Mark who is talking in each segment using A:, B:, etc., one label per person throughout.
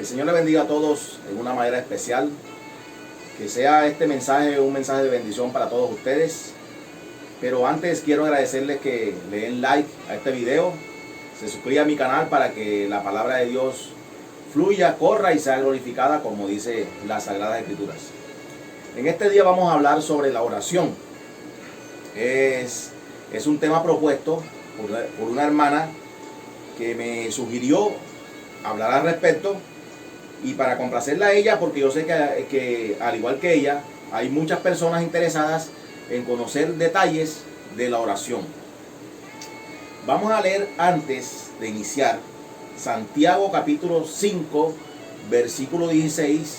A: El Señor le bendiga a todos en una manera especial. Que sea este mensaje un mensaje de bendición para todos ustedes. Pero antes quiero agradecerles que le den like a este video. Se suscriba a mi canal para que la palabra de Dios fluya, corra y sea glorificada como dice las Sagradas Escrituras. En este día vamos a hablar sobre la oración. Es un tema propuesto por una hermana que me sugirió hablar al respecto, y para complacerla a ella, porque yo sé que al igual que ella hay muchas personas interesadas en conocer detalles de la oración. Vamos a leer antes de iniciar Santiago capítulo 5 versículo 16.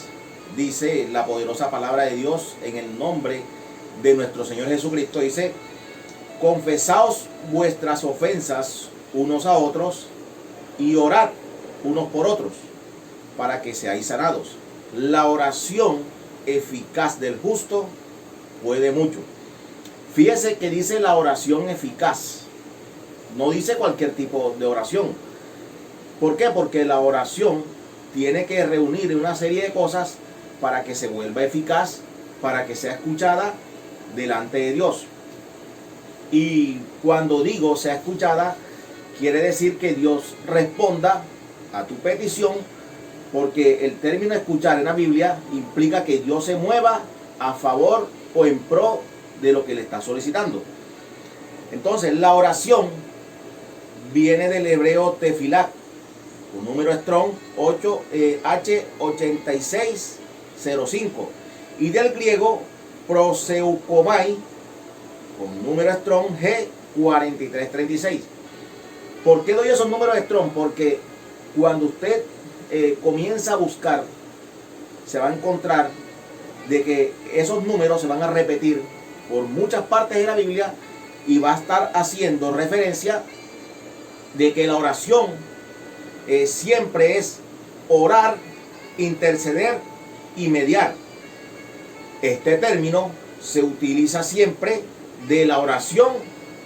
A: Dice la poderosa palabra de Dios en el nombre de nuestro Señor Jesucristo. Dice: confesaos vuestras ofensas unos a otros y orad unos por otros para que seáis sanados. La oración eficaz del justo puede mucho. Fíjese que dice la oración eficaz. No dice cualquier tipo de oración. ¿Por qué? Porque la oración tiene que reunir una serie de cosas para que se vuelva eficaz, para que sea escuchada delante de Dios. Y cuando digo sea escuchada, quiere decir que Dios responda a tu petición, porque el término escuchar en la Biblia implica que Dios se mueva a favor o en pro de lo que le está solicitando. Entonces, la oración viene del hebreo tefilá, un número Strong H8605, y del griego proseukomai, con número Strong G4336. ¿Por qué doy esos números Strong? Porque cuando usted comienza a buscar, se va a encontrar de que esos números se van a repetir por muchas partes de la Biblia, y va a estar haciendo referencia de que la oración siempre es orar, interceder y mediar. Este término se utiliza siempre de la oración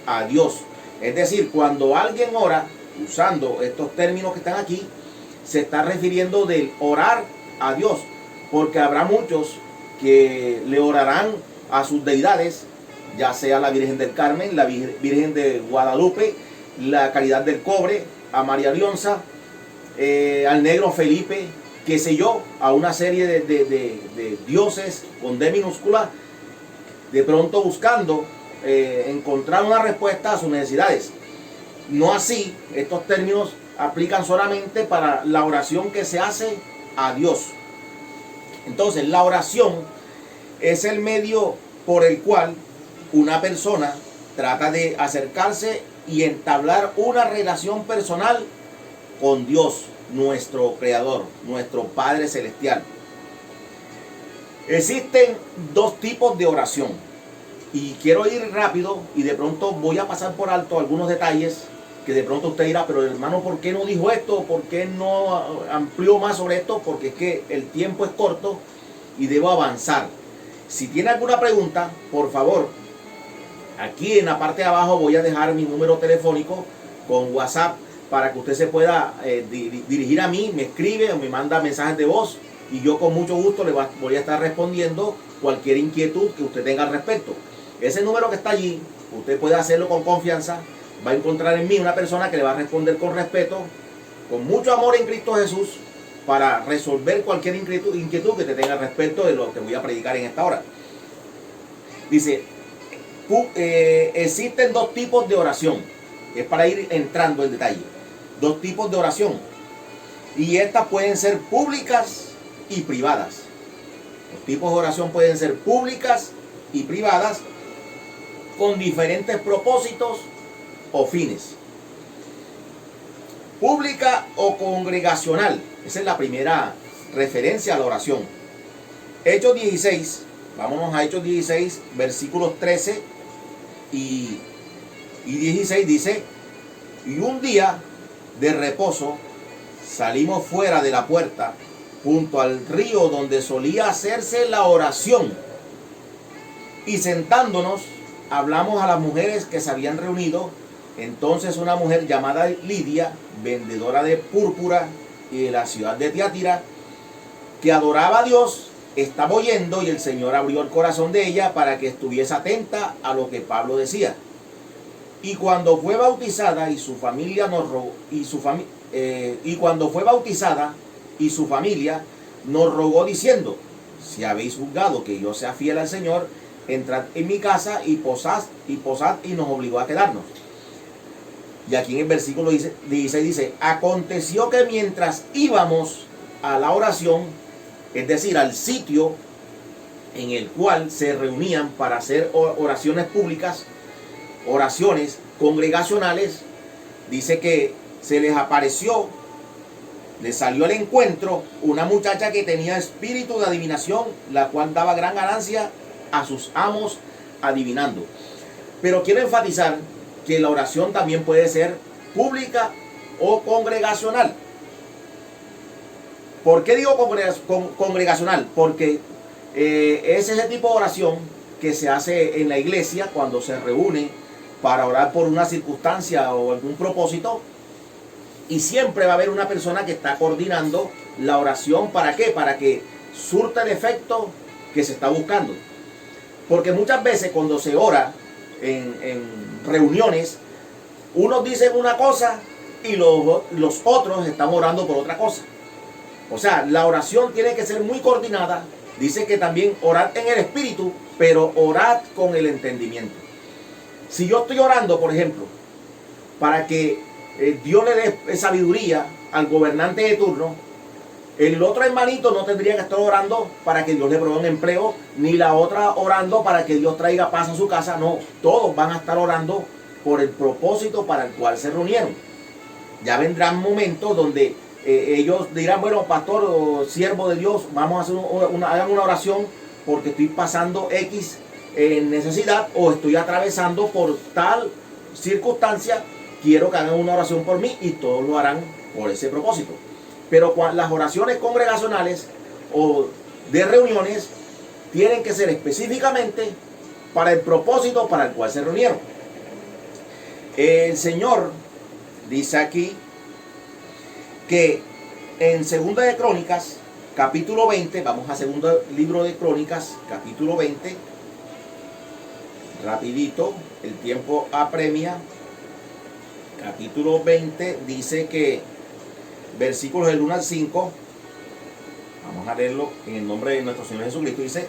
A: a Dios. Es decir, cuando alguien ora usando estos términos que están aquí, se está refiriendo del orar a Dios, porque habrá muchos que le orarán a sus deidades, ya sea la Virgen del Carmen, la Virgen de Guadalupe, la Caridad del Cobre, a María Leonza, al Negro Felipe, qué sé yo, a una serie de dioses con D minúscula, de pronto buscando encontrar una respuesta a sus necesidades. No así, estos términos aplican solamente para la oración que se hace a Dios. Entonces, la oración es el medio por el cual una persona trata de acercarse y entablar una relación personal con Dios, nuestro Creador, nuestro Padre Celestial. Existen dos tipos de oración, y quiero ir rápido, y de pronto voy a pasar por alto algunos detalles que de pronto usted dirá: pero hermano, ¿por qué no dijo esto? ¿Por qué no amplió más sobre esto? Porque es que el tiempo es corto y debo avanzar. Si tiene alguna pregunta, por favor, aquí en la parte de abajo voy a dejar mi número telefónico con WhatsApp para que usted se pueda dirigir a mí, me escribe o me manda mensajes de voz, y yo con mucho gusto le voy a estar respondiendo cualquier inquietud que usted tenga al respecto. Ese número que está allí, usted puede hacerlo con confianza. Va a encontrar en mí una persona que le va a responder con respeto, con mucho amor en Cristo Jesús, para resolver cualquier inquietud que te tenga al respecto de lo que voy a predicar en esta hora. Dice, existen dos tipos de oración. Es para ir entrando en detalle. Dos tipos de oración. Y estas pueden ser públicas y privadas. Los tipos de oración pueden ser públicas y privadas, con diferentes propósitos o fines. Pública o congregacional. Esa es la primera referencia a la oración. Hechos 16, vámonos a Hechos 16, versículos 13 y 16, dice: y un día de reposo salimos fuera de la puerta, junto al río donde solía hacerse la oración, y sentándonos hablamos a las mujeres que se habían reunido. Entonces una mujer llamada Lidia, vendedora de púrpura y de la ciudad de Tiatira, que adoraba a Dios, estaba oyendo, y el Señor abrió el corazón de ella para que estuviese atenta a lo que Pablo decía. Y cuando fue bautizada y su familia nos rogó diciendo: si habéis juzgado que yo sea fiel al Señor, entrad en mi casa y posad, y nos obligó a quedarnos. Y aquí en el versículo 16 dice: aconteció que mientras íbamos a la oración, es decir, al sitio en el cual se reunían para hacer oraciones públicas, oraciones congregacionales, dice que se les apareció, les salió al encuentro una muchacha que tenía espíritu de adivinación, la cual daba gran ganancia a sus amos adivinando. Pero quiero enfatizar que la oración también puede ser pública o congregacional. ¿Por qué digo congregacional? Porque es ese tipo de oración que se hace en la iglesia cuando se reúne para orar por una circunstancia o algún propósito, y siempre va a haber una persona que está coordinando la oración. ¿Para qué? Para que surta el efecto que se está buscando. Porque muchas veces cuando se ora en reuniones, unos dicen una cosa y los otros están orando por otra cosa. O sea, la oración tiene que ser muy coordinada. Dice que también orad en el espíritu, pero orad con el entendimiento. Si yo estoy orando, por ejemplo, para que Dios le dé sabiduría al gobernante de turno, el otro hermanito no tendría que estar orando para que Dios le provea un empleo, ni la otra orando para que Dios traiga paz a su casa. No, todos van a estar orando por el propósito para el cual se reunieron. Ya vendrán momentos donde ellos dirán: bueno, pastor o siervo de Dios, vamos a hacer hagan una oración porque estoy pasando X necesidad, o estoy atravesando por tal circunstancia, quiero que hagan una oración por mí, y todos lo harán por ese propósito. Pero las oraciones congregacionales o de reuniones tienen que ser específicamente para el propósito para el cual se reunieron. El Señor dice aquí que en Segunda de Crónicas, capítulo 20, vamos a segundo libro de Crónicas, capítulo 20, rapidito, el tiempo apremia. Capítulo 20 dice que, versículos del 1 al 5, vamos a leerlo en el nombre de nuestro Señor Jesucristo. Dice: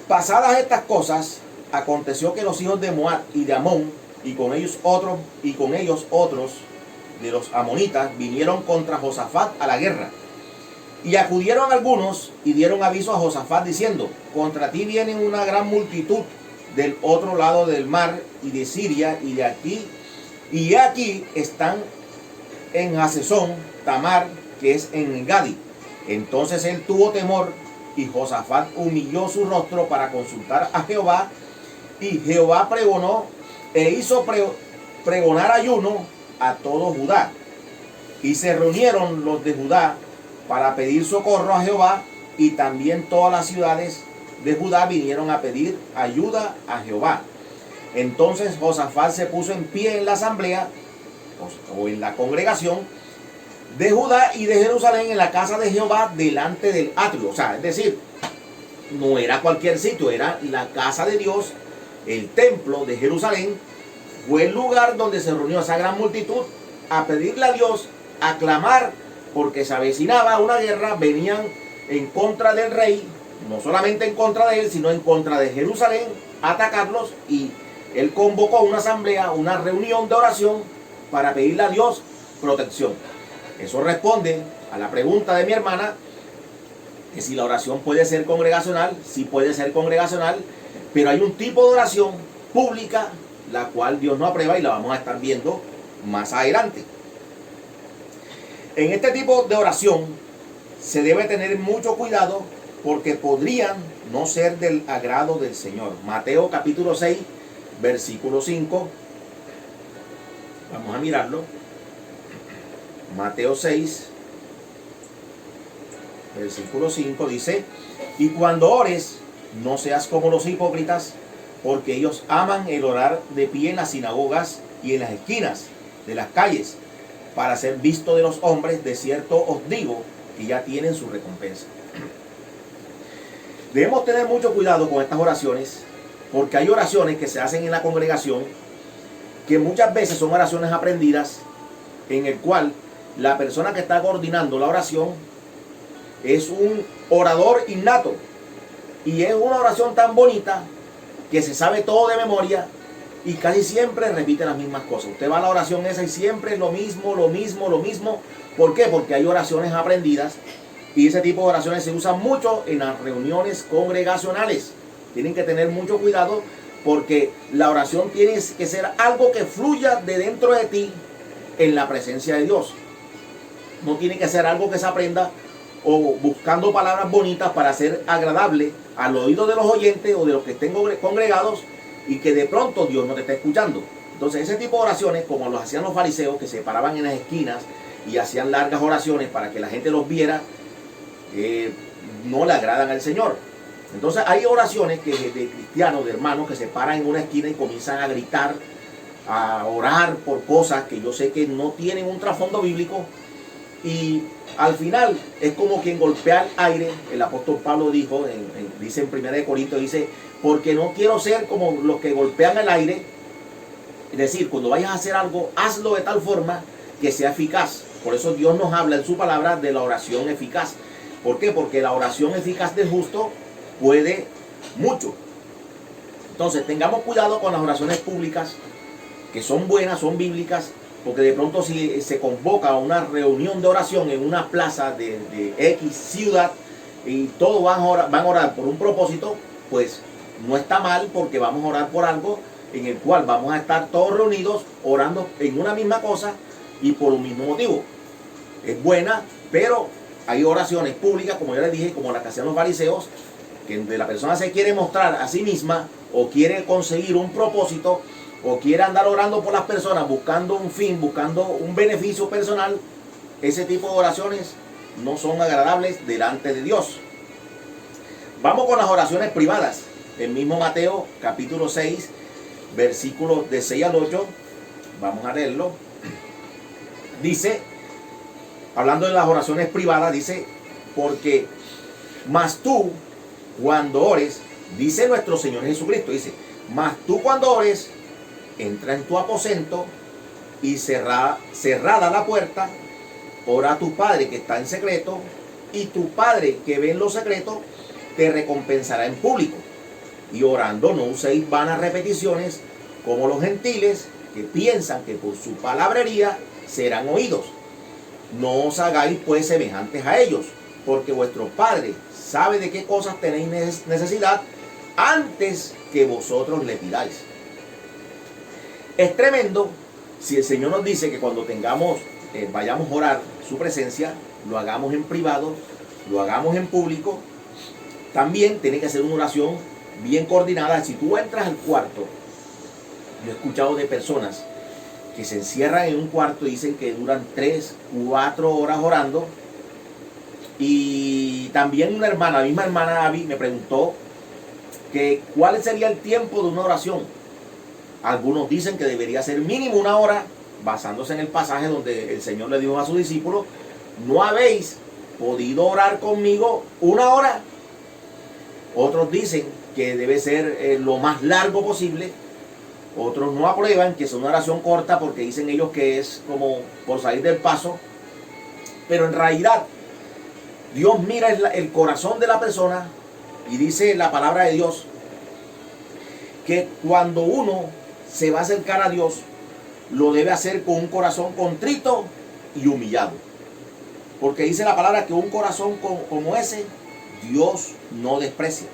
A: pasadas estas cosas, aconteció que los hijos de Moab y de Amón, y con ellos otros de los amonitas, vinieron contra Josafat a la guerra. Y acudieron algunos y dieron aviso a Josafat diciendo: contra ti viene una gran multitud del otro lado del mar y de Siria y de aquí, y aquí están en Hasesón Tamar, que es en Gadi. Entonces él tuvo temor, y Josafat humilló su rostro para consultar a Jehová, y Jehová pregonó e hizo pregonar ayuno a todo Judá. Y se reunieron los de Judá para pedir socorro a Jehová, y también todas las ciudades de Judá vinieron a pedir ayuda a Jehová. Entonces Josafat se puso en pie en la asamblea o en la congregación de Judá y de Jerusalén en la casa de Jehová delante del atrio. O sea, es decir, no era cualquier sitio, era la casa de Dios, el templo de Jerusalén. Fue el lugar donde se reunió esa gran multitud a pedirle a Dios, a clamar, porque se avecinaba una guerra. Venían en contra del rey, no solamente en contra de él, sino en contra de Jerusalén, a atacarlos, y él convocó una asamblea, una reunión de oración para pedirle a Dios protección. Eso responde a la pregunta de mi hermana, que si la oración puede ser congregacional. Sí puede ser congregacional, pero hay un tipo de oración pública la cual Dios no aprueba, y la vamos a estar viendo más adelante. En este tipo de oración se debe tener mucho cuidado, porque podrían no ser del agrado del Señor. Mateo capítulo 6, versículo 5. Vamos a mirarlo. Mateo 6, versículo 5 dice: y cuando ores, no seas como los hipócritas, porque ellos aman el orar de pie en las sinagogas y en las esquinas de las calles, para ser visto de los hombres, de cierto os digo que ya tienen su recompensa. Debemos tener mucho cuidado con estas oraciones, porque hay oraciones que se hacen en la congregación que muchas veces son oraciones aprendidas, en el cual la persona que está coordinando la oración es un orador innato, y es una oración tan bonita que se sabe todo de memoria y casi siempre repite las mismas cosas. Usted va a la oración esa y siempre es lo mismo, lo mismo, lo mismo. ¿Por qué? Porque hay oraciones aprendidas, y ese tipo de oraciones se usan mucho en las reuniones congregacionales. Tienen que tener mucho cuidado, porque la oración tiene que ser algo que fluya de dentro de ti en la presencia de Dios. No tiene que ser algo que se aprenda o buscando palabras bonitas para ser agradable al oído de los oyentes o de los que estén congregados, y que de pronto Dios no te está escuchando. Entonces ese tipo de oraciones, como los hacían los fariseos, que se paraban en las esquinas y hacían largas oraciones para que la gente los viera, no le agradan al Señor. Entonces hay oraciones que de cristianos, de hermanos, que se paran en una esquina y comienzan a gritar, a orar por cosas que yo sé que no tienen un trasfondo bíblico, y al final es como quien golpea el aire. El apóstol Pablo dijo, dice en 1 Corintios, dice, porque no quiero ser como los que golpean el aire. Es decir, cuando vayas a hacer algo, hazlo de tal forma que sea eficaz. Por eso Dios nos habla en su palabra de la oración eficaz. ¿Por qué? Porque la oración eficaz del justo puede mucho. Entonces tengamos cuidado con las oraciones públicas, que son buenas, son bíblicas, porque de pronto si se convoca una reunión de oración en una plaza de X ciudad y todos van a orar por un propósito, pues no está mal, porque vamos a orar por algo en el cual vamos a estar todos reunidos orando en una misma cosa y por un mismo motivo. Es buena, pero hay oraciones públicas, como ya les dije, como las que hacían los fariseos, que la persona se quiere mostrar a sí misma o quiere conseguir un propósito o quiere andar orando por las personas buscando un fin, buscando un beneficio personal. Ese tipo de oraciones no son agradables delante de Dios. Vamos con las oraciones privadas. El mismo Mateo capítulo 6, versículos de 6 al 8, vamos a leerlo. Dice, hablando de las oraciones privadas, dice, porque mas tú cuando ores, dice nuestro Señor Jesucristo, dice, mas tú cuando ores, entra en tu aposento y cerrada la puerta, ora a tu Padre que está en secreto, y tu Padre que ve en lo secreto te recompensará en público. Y orando no uséis vanas repeticiones como los gentiles, que piensan que por su palabrería serán oídos. No os hagáis pues semejantes a ellos, porque vuestro Padre sabe de qué cosas tenéis necesidad antes que vosotros le pidáis. Es tremendo si el Señor nos dice que cuando vayamos a orar su presencia, lo hagamos en privado, lo hagamos en público. También tiene que ser una oración bien coordinada. Si tú entras al cuarto, yo he escuchado de personas que se encierran en un cuarto y dicen que duran 3, 4 horas orando. Y también una hermana, la misma hermana Abby, me preguntó que cuál sería el tiempo de una oración. Algunos dicen que debería ser mínimo 1 hora, basándose en el pasaje donde el Señor le dijo a sus discípulos, ¿no habéis podido orar conmigo 1 hora? Otros dicen que debe ser lo más largo posible. Otros no aprueban que es una oración corta, porque dicen ellos que es como por salir del paso. Pero en realidad Dios mira el corazón de la persona, y dice la palabra de Dios que cuando uno se va a acercar a Dios, lo debe hacer con un corazón contrito y humillado. Porque dice la palabra que un corazón como ese, Dios no desprecia.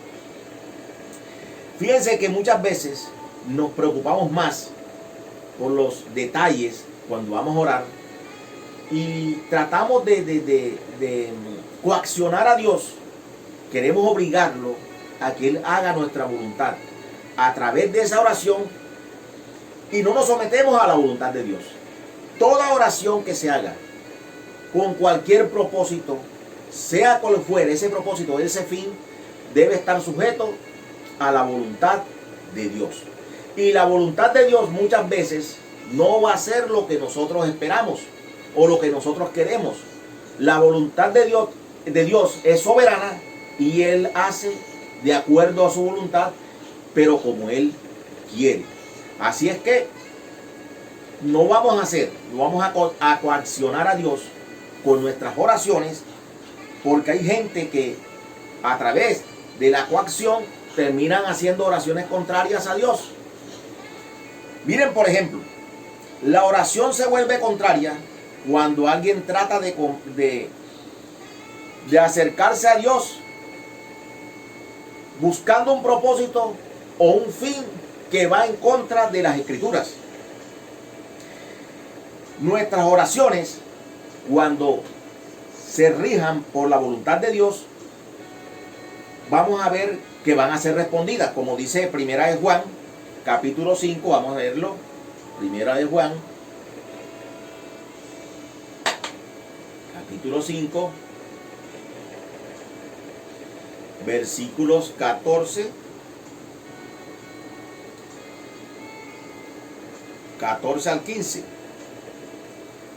A: Fíjense que muchas veces nos preocupamos más por los detalles cuando vamos a orar, y tratamos de coaccionar a Dios. Queremos obligarlo a que Él haga nuestra voluntad a través de esa oración, y no nos sometemos a la voluntad de Dios. Toda oración que se haga con cualquier propósito, sea cual fuere ese propósito, ese fin, debe estar sujeto a la voluntad de Dios. Y la voluntad de Dios muchas veces no va a ser lo que nosotros esperamos. o lo que nosotros queremos. La voluntad de Dios es soberana y Él hace de acuerdo a su voluntad, pero como Él quiere. Así es que no vamos a coaccionar a Dios con nuestras oraciones, porque hay gente que a través de la coacción terminan haciendo oraciones contrarias a Dios. Miren, por ejemplo, la oración se vuelve contraria cuando alguien trata de acercarse a Dios buscando un propósito o un fin que va en contra de las Escrituras. Nuestras oraciones, cuando se rijan por la voluntad de Dios, vamos a ver que van a ser respondidas, como dice Primera de Juan, capítulo 5, vamos a leerlo. Primera de Juan, capítulo 5, versículos 14 al 15.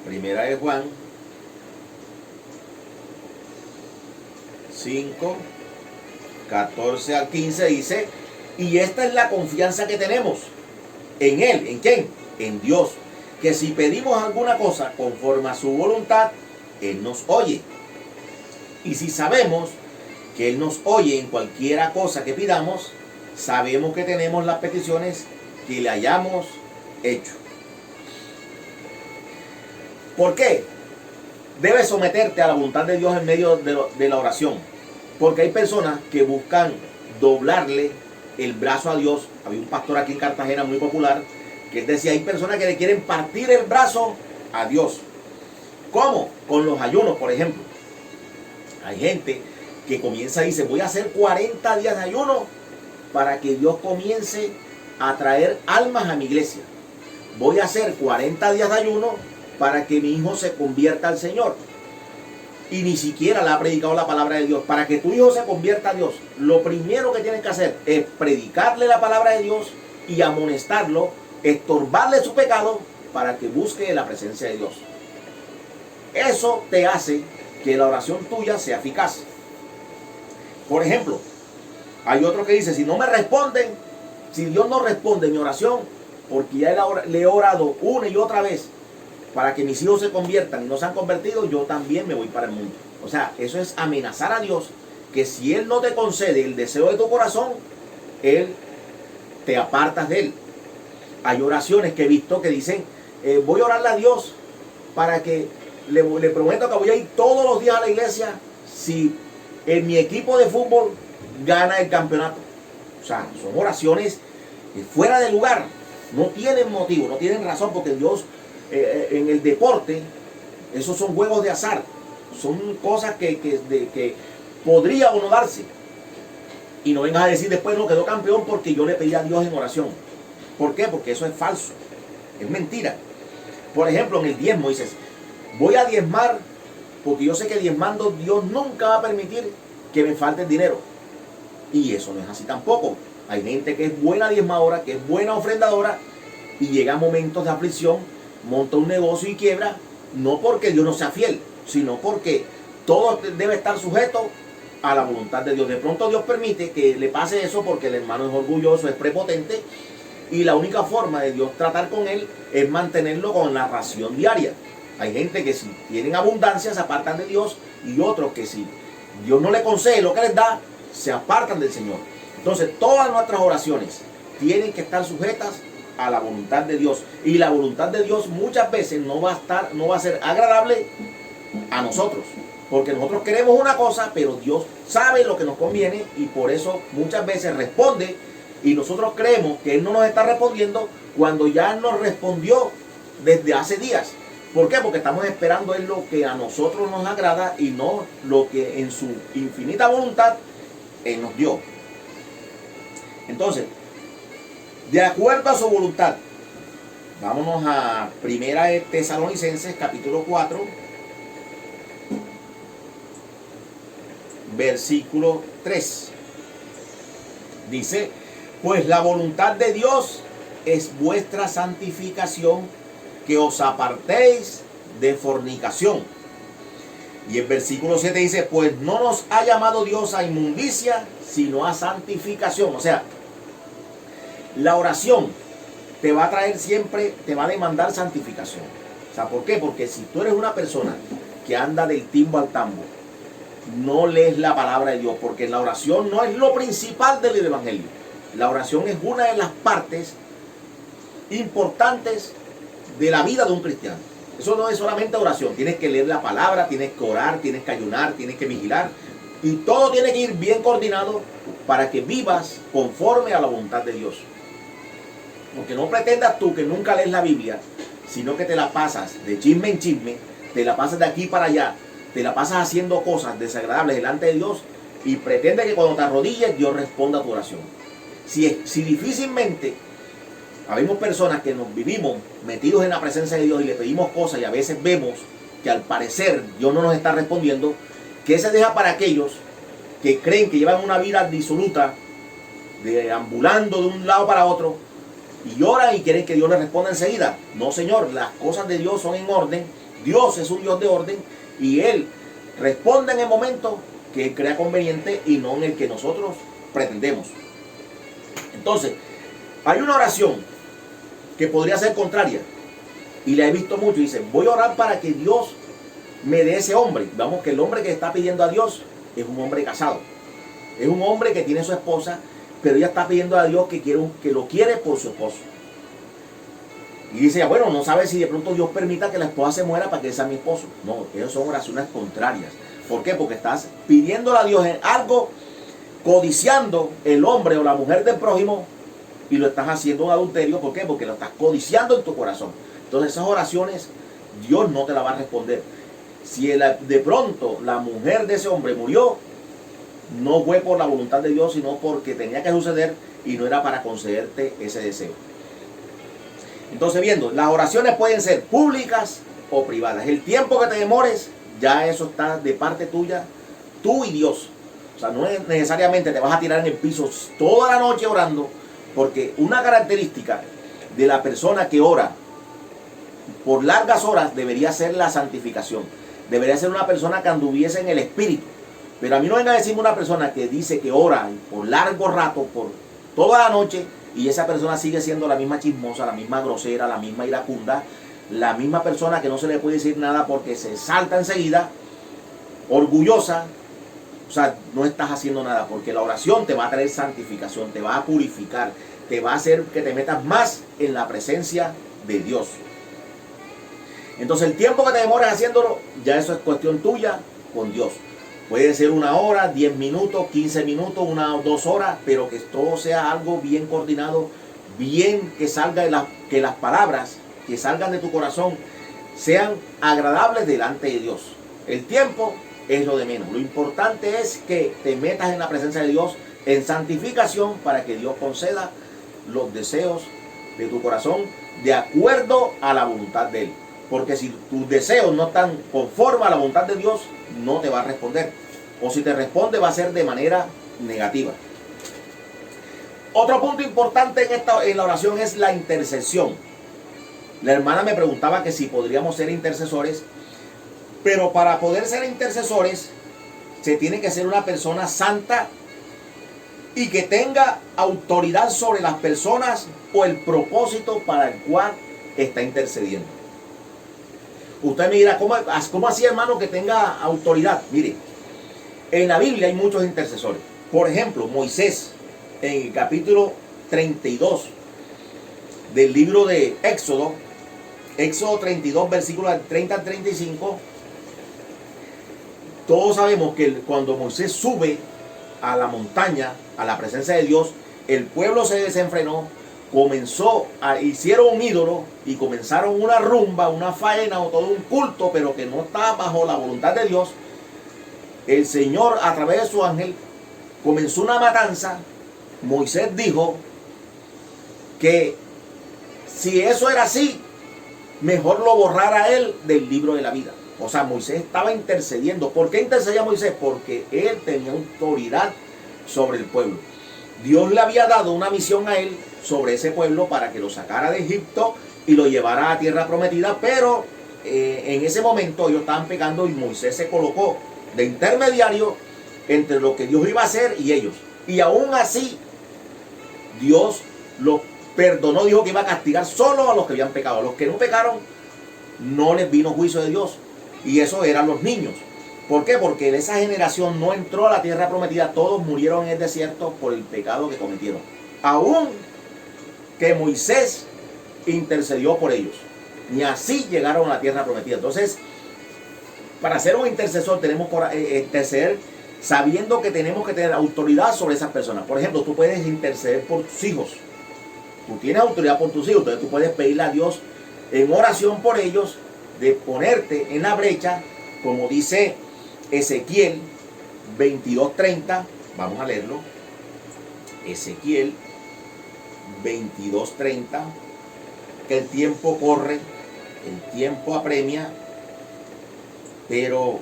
A: Primera de Juan 5, 14 al 15 dice: y esta es la confianza que tenemos en Él. ¿En quién? En Dios. Que si pedimos alguna cosa conforme a su voluntad, Él nos oye. Y si sabemos que Él nos oye en cualquiera cosa que pidamos, sabemos que tenemos las peticiones que le hayamos hecho. ¿Por qué? Debes someterte a la voluntad de Dios en medio de la oración. Porque hay personas que buscan doblarle el brazo a Dios. Había un pastor aquí en Cartagena muy popular que él decía, hay personas que le quieren partir el brazo a Dios. ¿Cómo? Con los ayunos, por ejemplo. Hay gente que comienza y dice, voy a hacer 40 días de ayuno para que Dios comience a traer almas a mi iglesia. Voy a hacer 40 días de ayuno para que mi hijo se convierta al Señor. Y ni siquiera le ha predicado la palabra de Dios. Para que tu hijo se convierta a Dios, lo primero que tienes que hacer es predicarle la palabra de Dios y amonestarlo, estorbarle su pecado para que busque la presencia de Dios. Eso te hace que la oración tuya sea eficaz. Por ejemplo, hay otro que dice, si no me responden, si Dios no responde mi oración, porque ya le he orado una y otra vez para que mis hijos se conviertan y no se han convertido, yo también me voy para el mundo. O sea, eso es amenazar a Dios, que si Él no te concede el deseo de tu corazón, Él te apartas de Él. Hay oraciones que he visto que dicen, voy a orarle a Dios para que le prometo que voy a ir todos los días a la iglesia si en mi equipo de fútbol gana el campeonato. O sea, son oraciones fuera de lugar, no tienen motivo, no tienen razón, porque Dios en el deporte, esos son juegos de azar, son cosas que podría o no darse. Y no vengas a decir después, no quedó campeón porque yo le pedí a Dios en oración. ¿Por qué? Porque eso es falso, es mentira. Por ejemplo, en el diezmo dices, voy a diezmar porque yo sé que diezmando Dios nunca va a permitir que me falte el dinero. Y eso no es así tampoco. Hay gente que es buena diezmadora, que es buena ofrendadora, y llega a momentos de aflicción, monta un negocio y quiebra, no porque Dios no sea fiel, sino porque todo debe estar sujeto a la voluntad de Dios. De pronto Dios permite que le pase eso porque el hermano es orgulloso, es prepotente, y la única forma de Dios tratar con él es mantenerlo con la ración diaria. Hay gente que si tienen abundancia se apartan de Dios, y otros que si Dios no le concede lo que les da, se apartan del Señor. Entonces todas nuestras oraciones tienen que estar sujetas a la voluntad de Dios, y la voluntad de Dios muchas veces no va a ser agradable a nosotros, porque nosotros queremos una cosa, pero Dios sabe lo que nos conviene, y por eso muchas veces responde, y nosotros creemos que Él no nos está respondiendo cuando ya nos respondió desde hace días. ¿Por qué? Porque estamos esperando en lo que a nosotros nos agrada y no lo que en su infinita voluntad Él nos dio. Entonces, de acuerdo a su voluntad, vámonos a Primera de Tesalonicenses, capítulo 4, versículo 3. Dice, pues la voluntad de Dios es vuestra santificación, que os apartéis de fornicación. Y el versículo 7 dice, pues no nos ha llamado Dios a inmundicia, sino a santificación. O sea, la oración te va a traer siempre, te va a demandar santificación. O sea, ¿por qué? Porque si tú eres una persona que anda del timbo al tambo, no lees la palabra de Dios, porque la oración no es lo principal del evangelio. La oración es una de las partes importantes de la vida de un cristiano. Eso no es solamente oración, tienes que leer la palabra, tienes que orar, tienes que ayunar, tienes que vigilar, y todo tiene que ir bien coordinado para que vivas conforme a la voluntad de Dios. Porque no pretendas tú que nunca lees la Biblia, sino que te la pasas de chisme en chisme, te la pasas de aquí para allá, te la pasas haciendo cosas desagradables delante de Dios y pretende que cuando te arrodilles Dios responda a tu oración. Si difícilmente habemos personas que nos vivimos metidos en la presencia de Dios y le pedimos cosas y a veces vemos que al parecer Dios no nos está respondiendo, que se deja para aquellos que creen que llevan una vida disoluta, deambulando de un lado para otro, y oran y quieren que Dios les responda enseguida. No, Señor, las cosas de Dios son en orden. Dios es un Dios de orden y Él responde en el momento que Él crea conveniente y no en el que nosotros pretendemos. Entonces, hay una oración que podría ser contraria y la he visto mucho. Dice, voy a orar para que Dios me dé ese hombre. Vamos, que el hombre que está pidiendo a Dios es un hombre casado. Es un hombre que tiene su esposa, pero ella está pidiendo a Dios que lo quiere por su esposo. Y dice, bueno, no sabe si de pronto Dios permita que la esposa se muera para que sea mi esposo. No, esas son oraciones contrarias. ¿Por qué? Porque estás pidiéndole a Dios algo, codiciando el hombre o la mujer del prójimo, y lo estás haciendo un adulterio. ¿Por qué? Porque lo estás codiciando en tu corazón. Entonces esas oraciones Dios no te las va a responder. Si de pronto la mujer de ese hombre murió, no fue por la voluntad de Dios, sino porque tenía que suceder y no era para concederte ese deseo. Entonces, viendo, las oraciones pueden ser públicas o privadas. El tiempo que te demores, ya eso está de parte tuya, tú y Dios. O sea, no es necesariamente te vas a tirar en el piso toda la noche orando, porque una característica de la persona que ora por largas horas debería ser la santificación. Debería ser una persona que anduviese en el Espíritu. Pero a mí no venga a decirme una persona que dice que ora por largo rato, por toda la noche, y esa persona sigue siendo la misma chismosa, la misma grosera, la misma iracunda, la misma persona que no se le puede decir nada porque se salta enseguida, orgullosa. O sea, no estás haciendo nada, porque la oración te va a traer santificación, te va a purificar, te va a hacer que te metas más en la presencia de Dios. Entonces el tiempo que te demores haciéndolo, ya eso es cuestión tuya con Dios. Puede ser 1 hora, 10 minutos, 15 minutos, 1 o 2 horas, pero que todo sea algo bien coordinado, bien que salga que las palabras que salgan de tu corazón sean agradables delante de Dios. El tiempo es lo de menos. Lo importante es que te metas en la presencia de Dios en santificación para que Dios conceda los deseos de tu corazón de acuerdo a la voluntad de Él. Porque si tus deseos no están conformes a la voluntad de Dios, no te va a responder. O si te responde, va a ser de manera negativa. Otro punto importante en la oración es la intercesión. La hermana me preguntaba que si podríamos ser intercesores. Pero para poder ser intercesores, se tiene que ser una persona santa y que tenga autoridad sobre las personas o el propósito para el cual está intercediendo. Usted me dirá, ¿cómo así, hermano, que tenga autoridad? Mire, en la Biblia hay muchos intercesores. Por ejemplo, Moisés, en el capítulo 32 del libro de Éxodo 32, versículos 30 al 35, todos sabemos que cuando Moisés sube a la montaña, a la presencia de Dios, el pueblo se desenfrenó, hicieron un ídolo y comenzaron una rumba, una faena o todo un culto, pero que no estaba bajo la voluntad de Dios. El Señor, a través de su ángel, comenzó una matanza. Moisés dijo que si eso era así, mejor lo borrara él del libro de la vida. O sea, Moisés estaba intercediendo. ¿Por qué intercedía Moisés? Porque él tenía autoridad sobre el pueblo. Dios le había dado una misión a él sobre ese pueblo para que lo sacara de Egipto y lo llevara a tierra prometida, pero en ese momento ellos estaban pecando y Moisés se colocó de intermediario entre lo que Dios iba a hacer y ellos. Y aún así, Dios los perdonó, dijo que iba a castigar solo a los que habían pecado. A los que no pecaron, no les vino juicio de Dios. Y eso eran los niños. ¿Por qué? Porque esa generación no entró a la tierra prometida. Todos murieron en el desierto por el pecado que cometieron. Aún que Moisés intercedió por ellos. Ni así llegaron a la tierra prometida. Entonces, para ser un intercesor tenemos que interceder sabiendo que tenemos que tener autoridad sobre esas personas. Por ejemplo, tú puedes interceder por tus hijos. Tú tienes autoridad por tus hijos. Entonces tú puedes pedirle a Dios en oración por ellos, de ponerte en la brecha, como dice Ezequiel 22:30. Vamos a leerlo. Ezequiel 22:30. Que el tiempo corre, el tiempo apremia, pero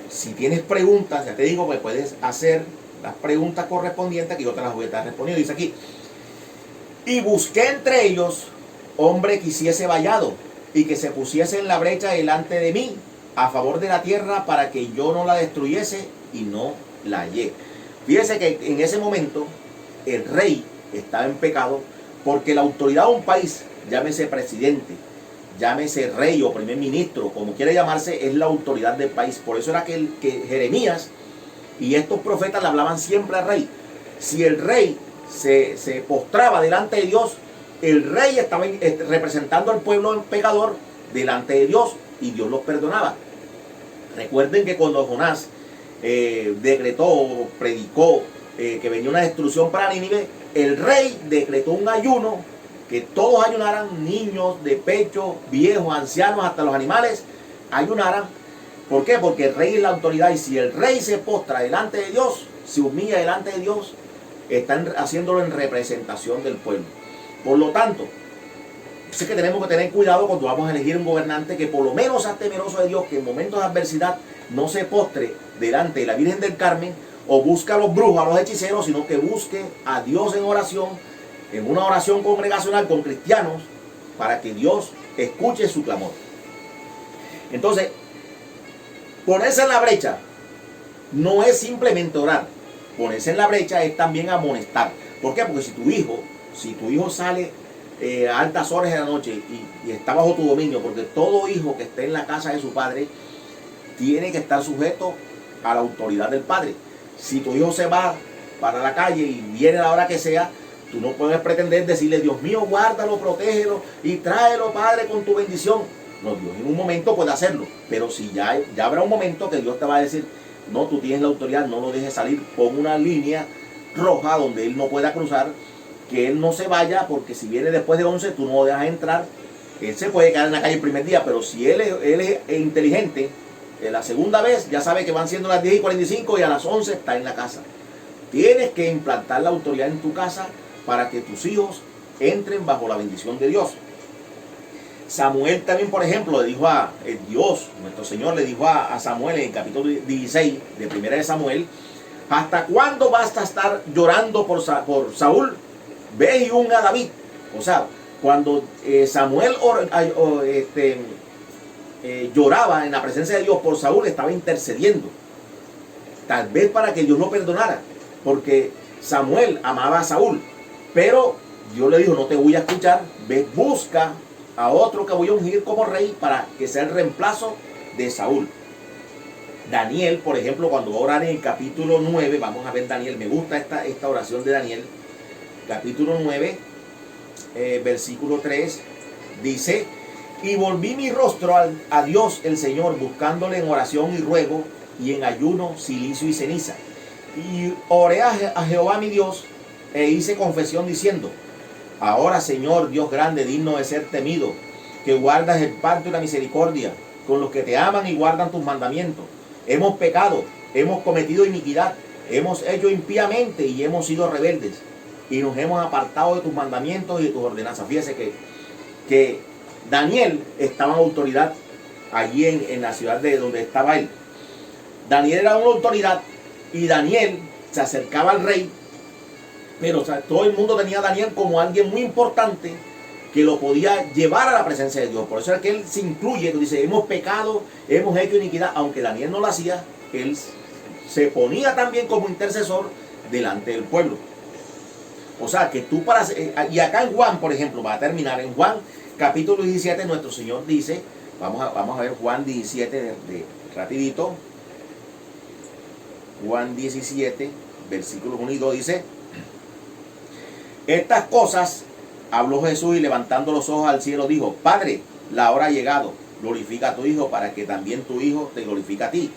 A: si tienes preguntas, ya te digo, pues puedes hacer las preguntas correspondientes que yo te las voy a estar respondiendo. Dice aquí: y busqué entre ellos hombre que hiciese vallado y que se pusiese en la brecha delante de mí a favor de la tierra para que yo no la destruyese, y no la hallé. Fíjese que en ese momento el rey estaba en pecado, porque la autoridad de un país, llámese presidente, llámese rey o primer ministro, como quiera llamarse, es la autoridad del país. Por eso era que Jeremías y estos profetas le hablaban siempre al rey. Si el rey se postraba delante de Dios, el rey estaba representando al pueblo pecador delante de Dios, y Dios los perdonaba. Recuerden que cuando Jonás decretó, predicó que venía una destrucción para Nínive, el rey decretó un ayuno, que todos ayunaran, niños de pecho, viejos, ancianos, hasta los animales ayunaran. ¿Por qué? Porque el rey es la autoridad, y si el rey se postra delante de Dios, se humilla delante de Dios, están haciéndolo en representación del pueblo. Por lo tanto, es que tenemos que tener cuidado cuando vamos a elegir un gobernante, que por lo menos sea temeroso de Dios, que en momentos de adversidad no se postre delante de la Virgen del Carmen o busque a los brujos, a los hechiceros, sino que busque a Dios en oración, en una oración congregacional con cristianos, para que Dios escuche su clamor. Entonces, ponerse en la brecha no es simplemente orar. Ponerse en la brecha es también amonestar. ¿Por qué? Porque si tu hijo sale a altas horas de la noche y está bajo tu dominio, porque todo hijo que esté en la casa de su padre tiene que estar sujeto a la autoridad del padre. Si tu hijo se va para la calle y viene a la hora que sea, tú no puedes pretender decirle: Dios mío, guárdalo, protégelo y tráelo, Padre, con tu bendición. No, Dios en un momento puede hacerlo, pero si ya habrá un momento que Dios te va a decir: no, tú tienes la autoridad, no lo dejes salir, pon una línea roja donde él no pueda cruzar, que él no se vaya, porque si viene después de 11, tú no lo dejas entrar. Él se puede quedar en la calle el primer día, pero si él es inteligente, la segunda vez ya sabe que van siendo las 10:45 y a las 11 está en la casa. Tienes que implantar la autoridad en tu casa para que tus hijos entren bajo la bendición de Dios. Samuel también, por ejemplo, le dijo a Dios, nuestro Señor le dijo a Samuel en el capítulo 16 de Primera de Samuel: ¿hasta cuándo vas a estar llorando por Saúl? Ve y unga a David. O sea, cuando Samuel lloraba en la presencia de Dios por Saúl, estaba intercediendo, tal vez para que Dios lo perdonara, porque Samuel amaba a Saúl, pero Dios le dijo: no te voy a escuchar, ve, busca a otro que voy a ungir como rey para que sea el reemplazo de Saúl. Daniel, por ejemplo, cuando va a orar en el capítulo 9, vamos a ver Daniel, me gusta esta oración de Daniel, capítulo 9, versículo 3, dice: y volví mi rostro a Dios el Señor, buscándole en oración y ruego, y en ayuno, silicio y ceniza. Y oré a Jehová mi Dios, e hice confesión diciendo: ahora, Señor, Dios grande, digno de ser temido, que guardas el pacto y la misericordia con los que te aman y guardan tus mandamientos. Hemos pecado, hemos cometido iniquidad, hemos hecho impíamente y hemos sido rebeldes, y nos hemos apartado de tus mandamientos y de tus ordenanzas. Fíjese que Daniel estaba en autoridad allí en la ciudad de donde estaba él. Daniel era una autoridad, y Daniel se acercaba al rey, pero todo el mundo tenía a Daniel como alguien muy importante, que lo podía llevar a la presencia de Dios. Por eso es que él se incluye, dice, hemos pecado, hemos hecho iniquidad. Aunque Daniel no lo hacía, él se ponía también como intercesor delante del pueblo. O sea, que tú para... Y acá en Juan, por ejemplo, va a terminar, en Juan capítulo 17, nuestro Señor dice, vamos a ver Juan 17 rapidito. Juan 17, versículos 1 y 2 dice, estas cosas habló Jesús y levantando los ojos al cielo dijo, Padre, la hora ha llegado, glorifica a tu Hijo para que también tu Hijo te glorifique a ti.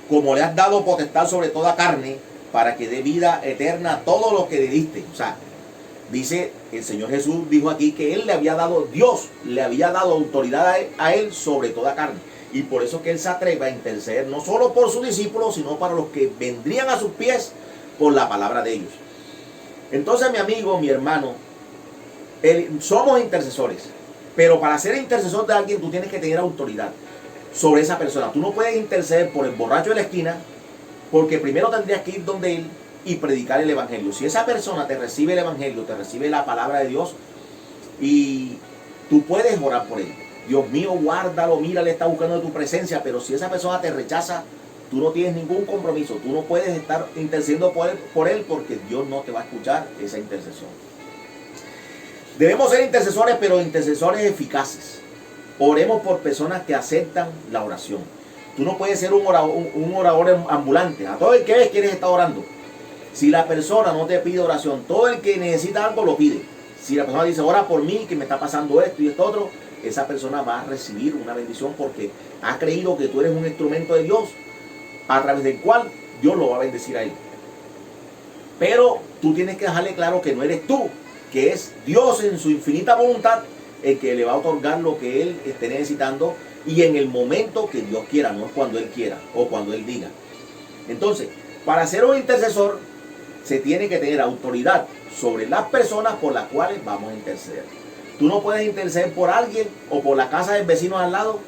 A: Como le has dado potestad sobre toda carne, para que dé vida eterna a todo lo que le diste. O sea, dice el Señor Jesús, dijo aquí que Él le había dado, Dios le había dado autoridad a él sobre toda carne. Y por eso que Él se atreve a interceder no solo por sus discípulos, sino para los que vendrían a sus pies por la palabra de ellos. Entonces, mi amigo, mi hermano, somos intercesores. Pero para ser intercesor de alguien, tú tienes que tener autoridad sobre esa persona. Tú no puedes interceder por el borracho de la esquina, porque primero tendrías que ir donde él y predicar el evangelio. Si esa persona te recibe el evangelio, te recibe la palabra de Dios, y tú puedes orar por él. Dios mío, guárdalo, mira, le está buscando de tu presencia. Pero si esa persona te rechaza, tú no tienes ningún compromiso. Tú no puedes estar intercediendo por él porque Dios no te va a escuchar esa intercesión. Debemos ser intercesores, pero intercesores eficaces. Oremos por personas que aceptan la oración. Tú no puedes ser un orador ambulante. A todo el que ves quieres estar orando. Si la persona no te pide oración, todo el que necesita algo lo pide. Si la persona dice, ora por mí, que me está pasando esto y esto otro, esa persona va a recibir una bendición porque ha creído que tú eres un instrumento de Dios a través del cual Dios lo va a bendecir a él. Pero tú tienes que dejarle claro que no eres tú, que es Dios en su infinita voluntad el que le va a otorgar lo que él esté necesitando y en el momento que Dios quiera, no cuando él quiera o cuando él diga. Entonces, para ser un intercesor se tiene que tener autoridad sobre las personas por las cuales vamos a interceder. Tú no puedes interceder por alguien o por la casa del vecino al lado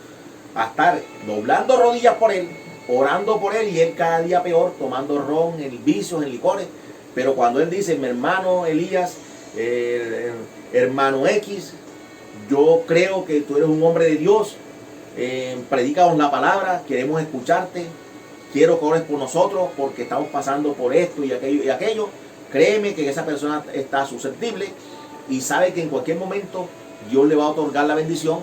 A: a estar doblando rodillas por él, orando por él y él cada día peor, tomando ron, en vicios, en licores. Pero cuando él dice, mi hermano Elías, hermano X, yo creo que tú eres un hombre de Dios, predícanos la palabra, queremos escucharte, quiero que ores por nosotros porque estamos pasando por esto y aquello. Créeme que esa persona está susceptible y sabe que en cualquier momento Dios le va a otorgar la bendición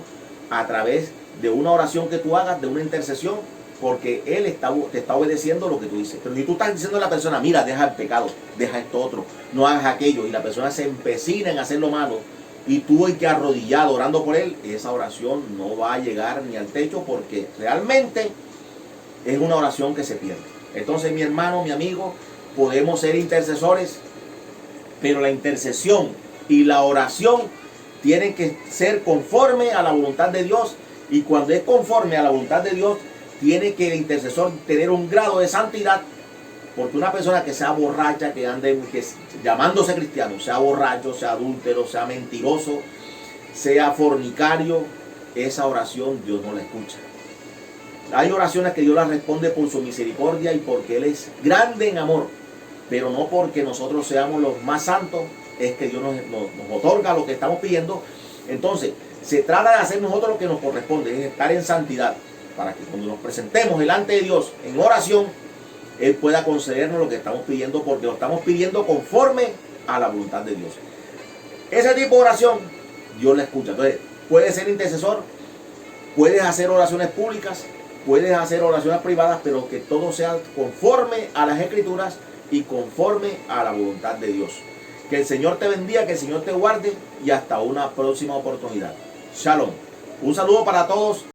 A: a través de una oración que tú hagas, de una intercesión, porque Él te está obedeciendo lo que tú dices. Pero si tú estás diciendo a la persona, mira, deja el pecado, deja esto otro, no hagas aquello, y la persona se empecina en hacer lo malo, y tú hay que arrodillado orando por él, esa oración no va a llegar ni al techo porque realmente es una oración que se pierde. Entonces, mi hermano, mi amigo, podemos ser intercesores, pero la intercesión y la oración tienen que ser conforme a la voluntad de Dios, y cuando es conforme a la voluntad de Dios, tiene que el intercesor tener un grado de santidad, porque una persona que sea borracha, que ande llamándose cristiano, sea borracho, sea adúltero, sea mentiroso, sea fornicario, esa oración Dios no la escucha. Hay oraciones que Dios las responde por su misericordia y porque Él es grande en amor, pero no porque nosotros seamos los más santos, es que Dios nos otorga lo que estamos pidiendo. Entonces, se trata de hacer nosotros lo que nos corresponde, es estar en santidad, para que cuando nos presentemos delante de Dios en oración, Él pueda concedernos lo que estamos pidiendo, porque lo estamos pidiendo conforme a la voluntad de Dios. Ese tipo de oración, Dios la escucha. Entonces, puedes ser intercesor, puedes hacer oraciones públicas, puedes hacer oraciones privadas, pero que todo sea conforme a las Escrituras y conforme a la voluntad de Dios. Que el Señor te bendiga, que el Señor te guarde y hasta una próxima oportunidad. Shalom. Un saludo para todos.